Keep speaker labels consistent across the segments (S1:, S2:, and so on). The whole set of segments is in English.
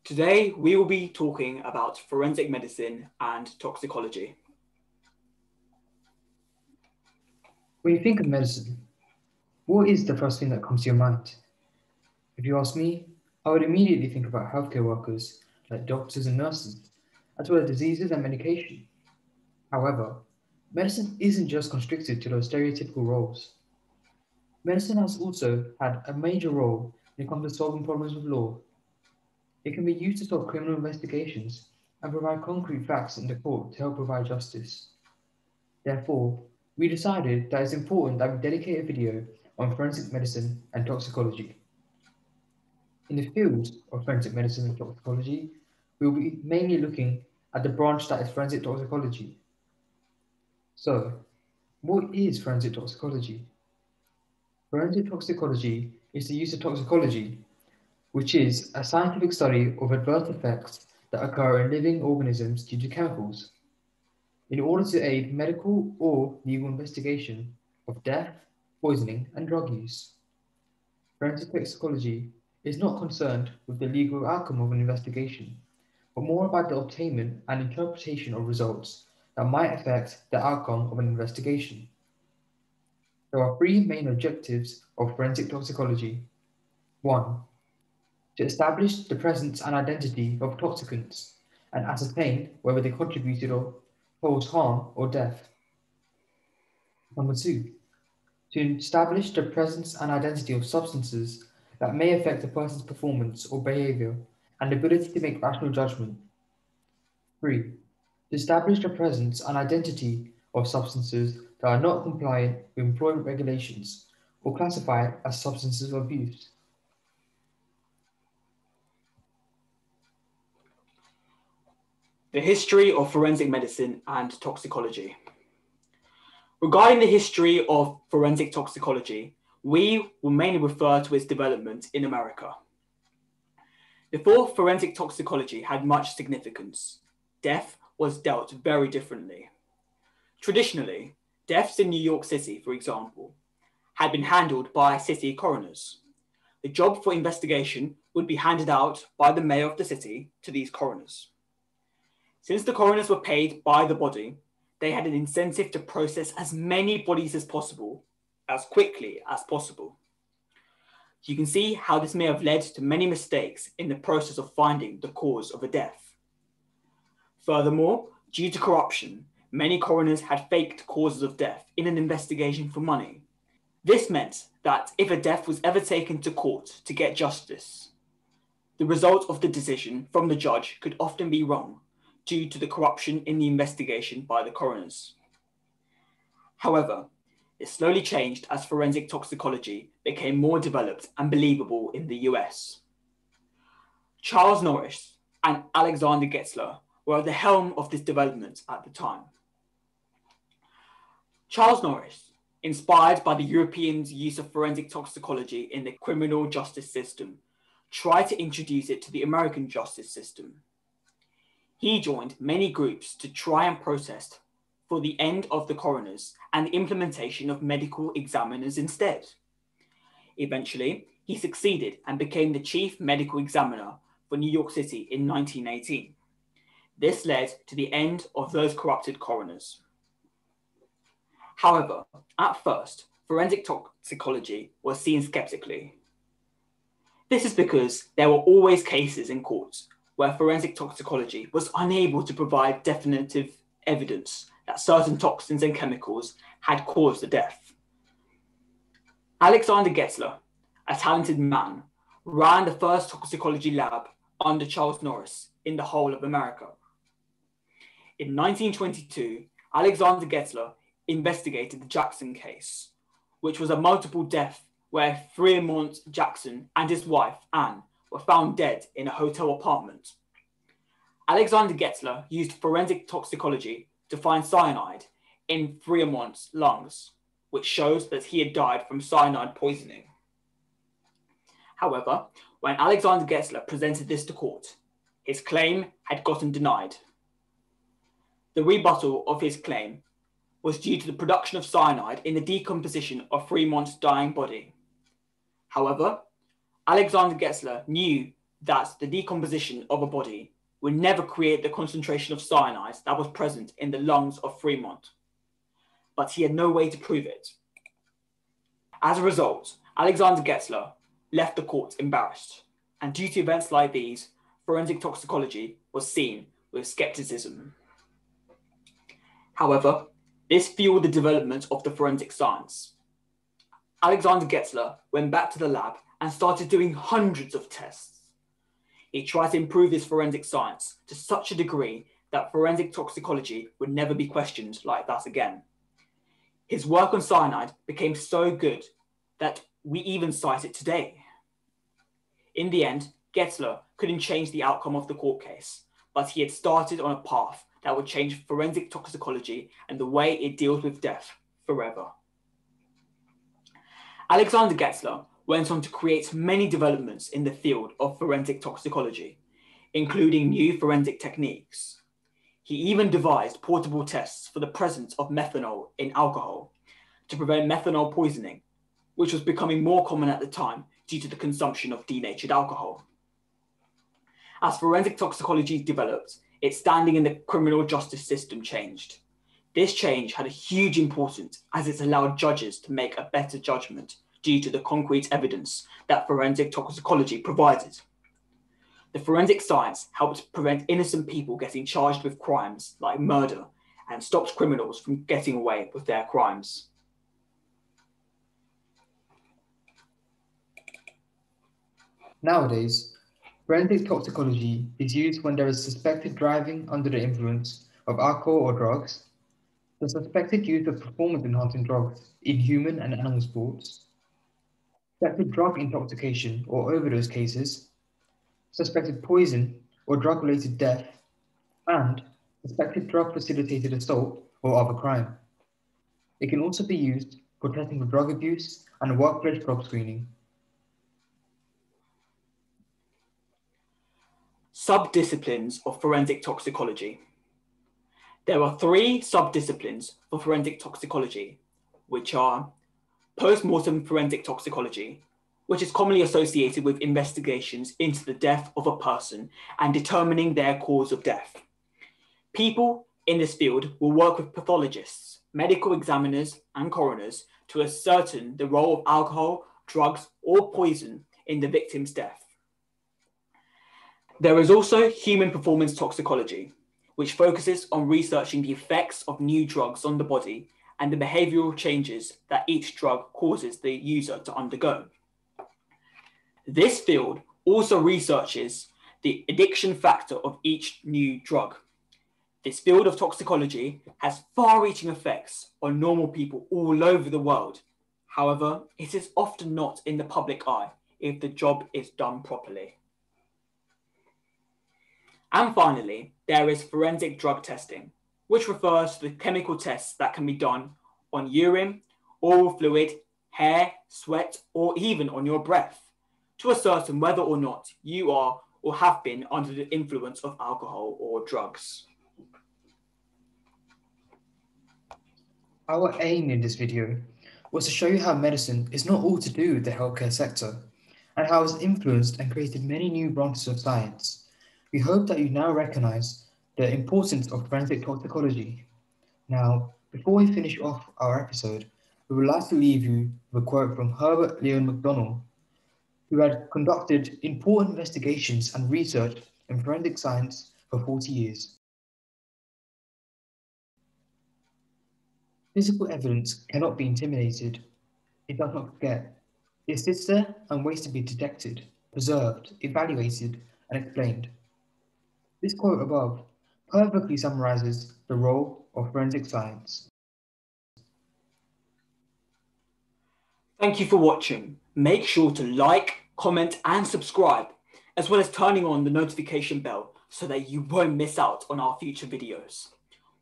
S1: Today, we will be talking about forensic medicine and toxicology.
S2: When you think of medicine, what is the first thing that comes to your mind? If you ask me, I would immediately think about healthcare workers like doctors and nurses, as well as diseases and medication. However, medicine isn't just constricted to those stereotypical roles. Medicine has also had a major role when it comes to solving problems with law. It can be used to solve criminal investigations and provide concrete facts in the court to help provide justice. Therefore, we decided that it's important that we dedicate a video on forensic medicine and toxicology. In the field of forensic medicine and toxicology, we will be mainly looking at the branch that is forensic toxicology. So, what is forensic toxicology? Forensic toxicology is the use of toxicology, which is a scientific study of adverse effects that occur in living organisms due to chemicals, in order to aid medical or legal investigation of death, poisoning, and drug use. Forensic toxicology is not concerned with the legal outcome of an investigation, but more about the obtainment and interpretation of results that might affect the outcome of an investigation. There are three main objectives of forensic toxicology. 1. To establish the presence and identity of toxicants and ascertain whether they contributed or caused harm or death. 2. To establish the presence and identity of substances that may affect a person's performance or behavior and ability to make rational judgment. 3. To establish the presence and identity of substances that are not compliant with employment regulations or classified as substances of abuse.
S1: The history of forensic medicine and toxicology. Regarding the history of forensic toxicology, we will mainly refer to its development in America. Before forensic toxicology had much significance, death was dealt very differently. Traditionally, deaths in New York City, for example, had been handled by city coroners. The job for investigation would be handed out by the mayor of the city to these coroners. Since the coroners were paid by the body, they had an incentive to process as many bodies as possible, as quickly as possible. You can see how this may have led to many mistakes in the process of finding the cause of a death. Furthermore, due to corruption, many coroners had faked causes of death in an investigation for money. This meant that if a death was ever taken to court to get justice, the result of the decision from the judge could often be wrong due to the corruption in the investigation by the coroners. However, it slowly changed as forensic toxicology became more developed and believable in the US. Charles Norris and Alexander Getzler were at the helm of this development at the time. Charles Norris, inspired by the Europeans' use of forensic toxicology in the criminal justice system, tried to introduce it to the American justice system. He joined many groups to try and protest for the end of the coroners and the implementation of medical examiners instead. Eventually, he succeeded and became the chief medical examiner for New York City in 1918. This led to the end of those corrupted coroners. However, at first, forensic toxicology was seen skeptically. This is because there were always cases in courts where forensic toxicology was unable to provide definitive evidence that certain toxins and chemicals had caused the death. Alexander Getzler, a talented man, ran the first toxicology lab under Charles Norris in the whole of America. In 1922, Alexander Getzler investigated the Jackson case, which was a multiple death where Fremont Jackson and his wife, Anne, were found dead in a hotel apartment. Alexander Getzler used forensic toxicology to find cyanide in Fremont's lungs, which shows that he had died from cyanide poisoning. However, when Alexander Getzler presented this to court, his claim had gotten denied. The rebuttal of his claim was due to the production of cyanide in the decomposition of Fremont's dying body. However, Alexander Getzler knew that the decomposition of a body would never create the concentration of cyanide that was present in the lungs of Fremont, but he had no way to prove it. As a result, Alexander Getzler left the court embarrassed, and due to events like these, forensic toxicology was seen with skepticism. However, this fueled the development of the forensic science. Alexander Getzler went back to the lab and started doing hundreds of tests. He tried to improve his forensic science to such a degree that forensic toxicology would never be questioned like that again. His work on cyanide became so good that we even cite it today. In the end, Getzler couldn't change the outcome of the court case, but he had started on a path that would change forensic toxicology and the way it deals with death forever. Alexander Getzler went on to create many developments in the field of forensic toxicology, including new forensic techniques. He even devised portable tests for the presence of methanol in alcohol to prevent methanol poisoning, which was becoming more common at the time due to the consumption of denatured alcohol. As forensic toxicology developed, its standing in the criminal justice system changed. This change had a huge importance as it allowed judges to make a better judgment due to the concrete evidence that forensic toxicology provided. The forensic science helped prevent innocent people getting charged with crimes like murder and stopped criminals from getting away with their crimes.
S2: Nowadays, forensic toxicology is used when there is suspected driving under the influence of alcohol or drugs, the suspected use of performance-enhancing drugs in human and animal sports, suspected drug intoxication or overdose cases, suspected poison or drug-related death, and suspected drug-facilitated assault or other crime. It can also be used for testing for drug abuse and workplace drug screening.
S1: Subdisciplines of forensic toxicology. There are 3 subdisciplines for forensic toxicology, which are post-mortem forensic toxicology, which is commonly associated with investigations into the death of a person and determining their cause of death. People in this field will work with pathologists, medical examiners, and coroners to ascertain the role of alcohol, drugs, or poison in the victim's death. There is also human performance toxicology, which focuses on researching the effects of new drugs on the body and the behavioral changes that each drug causes the user to undergo. This field also researches the addiction factor of each new drug. This field of toxicology has far-reaching effects on normal people all over the world. However, it is often not in the public eye if the job is done properly. And finally, there is forensic drug testing, which refers to the chemical tests that can be done on urine, oral fluid, hair, sweat, or even on your breath to ascertain whether or not you are or have been under the influence of alcohol or drugs.
S2: Our aim in this video was to show you how medicine is not all to do with the healthcare sector and how it's influenced and created many new branches of science. We hope that you now recognize the importance of forensic toxicology. Now, before we finish off our episode, we would like to leave you with a quote from Herbert Leon MacDonald, who had conducted important investigations and research in forensic science for 40 years. Physical evidence cannot be intimidated. It does not forget. It sits there and waits to be detected, preserved, evaluated, and explained. This quote above perfectly summarizes the role of forensic science.
S1: Thank you for watching. Make sure to like, comment, and subscribe, as well as turning on the notification bell so that you won't miss out on our future videos.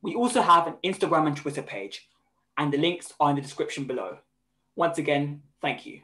S1: We also have an Instagram and Twitter page, and the links are in the description below. Once again, thank you.